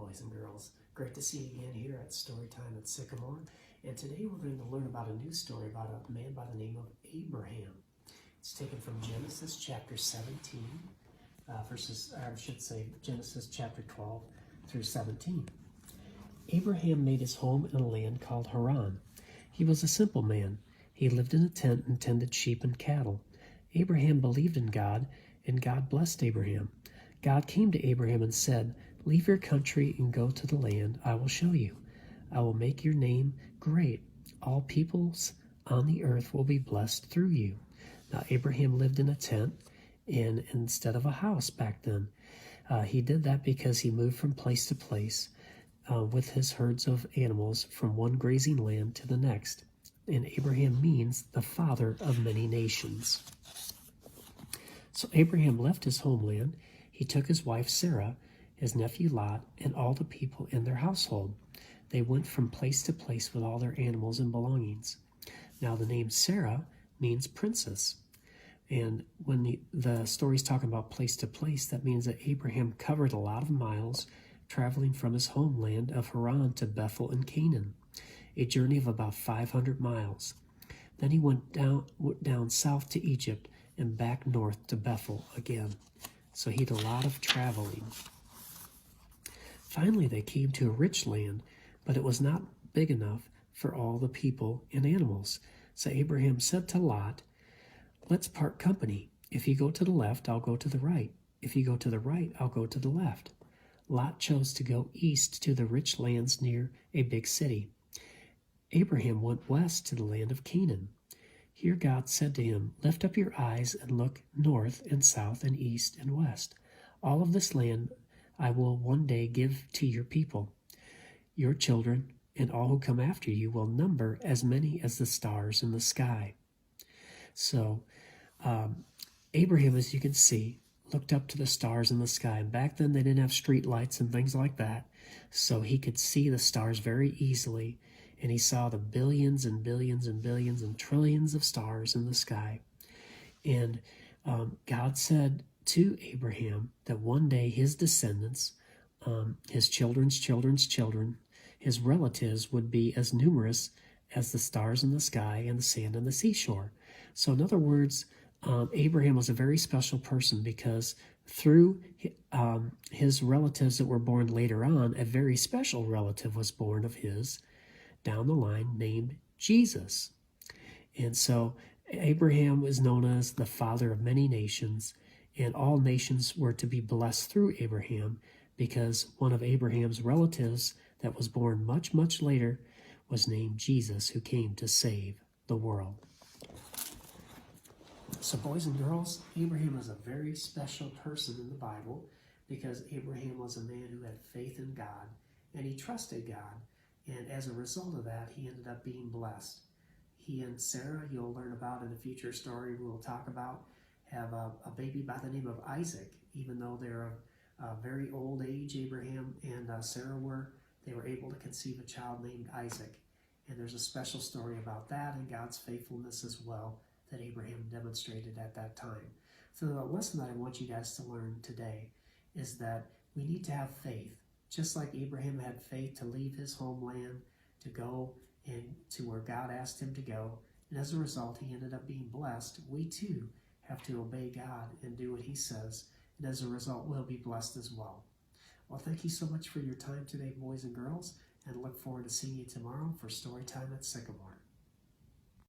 boys and girls. Great to see you again here at Storytime at Sycamore. And today we're going to learn about a new story about a man by the name of Abraham. It's taken from Genesis chapter 17, Genesis chapter 12 through 17. Abraham made his home in a land called Haran. He was a simple man. He lived in a tent and tended sheep and cattle. Abraham believed in God, and God blessed Abraham. God came to Abraham and said, "Leave your country and go to the land I will show you. I will make your name great. All peoples on the earth will be blessed through you." Now, Abraham lived in a tent and instead of a house back then. He did that because he moved from place to place with his herds of animals from one grazing land to the next. And Abraham means the father of many nations. So Abraham left his homeland. He took his wife Sarah, his nephew Lot, and all the people in their household. They went from place to place with all their animals and belongings. Now the name Sarah means princess. And when the story's talking about place to place, that means that Abraham covered a lot of miles traveling from his homeland of Haran to Bethel in Canaan, a journey of about 500 miles. Then he went down south to Egypt and back north to Bethel again. So he did a lot of traveling. Finally, they came to a rich land, but it was not big enough for all the people and animals. So Abraham said to Lot, "Let's part company. If you go to the left, I'll go to the right. If you go to the right, I'll go to the left." Lot chose to go east to the rich lands near a big city. Abraham went west to the land of Canaan. Here God said to him, "Lift up your eyes and look north and south and east and west. All of this land I will one day give to your people. Your children and all who come after you will number as many as the stars in the sky." So Abraham, as you can see, looked up to the stars in the sky. And back then they didn't have street lights and things like that. So he could see the stars very easily. And he saw the billions and billions and billions and trillions of stars in the sky. And God said to Abraham that one day his descendants, his children's children's children, his relatives would be as numerous as the stars in the sky and the sand on the seashore. So in other words, Abraham was a very special person because through his relatives that were born later on, a very special relative was born of his down the line named Jesus. And so Abraham was known as the father of many nations, and all nations were to be blessed through Abraham because one of Abraham's relatives that was born much, much later was named Jesus, who came to save the world. So boys and girls, Abraham is a very special person in the Bible because Abraham was a man who had faith in God and he trusted God. And as a result of that, he ended up being blessed. He and Sarah, you'll learn about in a future story we'll talk about, have a baby by the name of Isaac. Even though they're a very old age, Abraham and Sarah they were able to conceive a child named Isaac. And there's a special story about that and God's faithfulness as well that Abraham demonstrated at that time. So the lesson that I want you guys to learn today is that we need to have faith. Just like Abraham had faith to leave his homeland to go and to where God asked him to go, and as a result he ended up being blessed, we too have to obey God and do what he says, and as a result we'll be blessed as well. Well, thank you so much for your time today, boys and girls, and look forward to seeing you tomorrow for Storytime at Sycamore.